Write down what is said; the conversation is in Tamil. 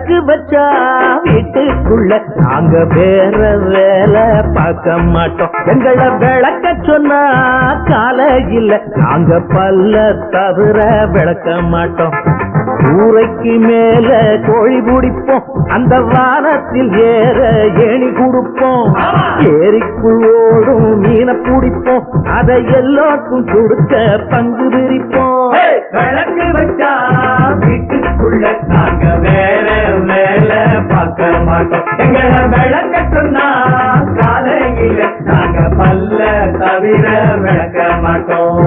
விளக்கு வச்சா வீட்டுக்குள்ள நாங்க வேற வேலை பார்க்க மாட்டோம். எங்களை விளக்க சொன்னா காலையில் நாங்க பல்ல தவிர விளக்க மாட்டோம். கூரைக்கு மேல கோழி பிடிப்போம், அந்த வானத்தில் ஏற ஏணி கொடுப்போம். ஏரிக்குள் ஓடும் மீனை பிடிப்போம், அதை எல்லாருக்கும் கொடுக்க பங்கு பிரிப்போம். விளக்கு வச்சா வீட்டுக்குள்ள நாங்க வேற வேலை பார்க்க மாட்டோம். எங்களை விளக்க சொன்னா காலையில நாங்க பல்ல தவிர விளக்க மாட்டோம்.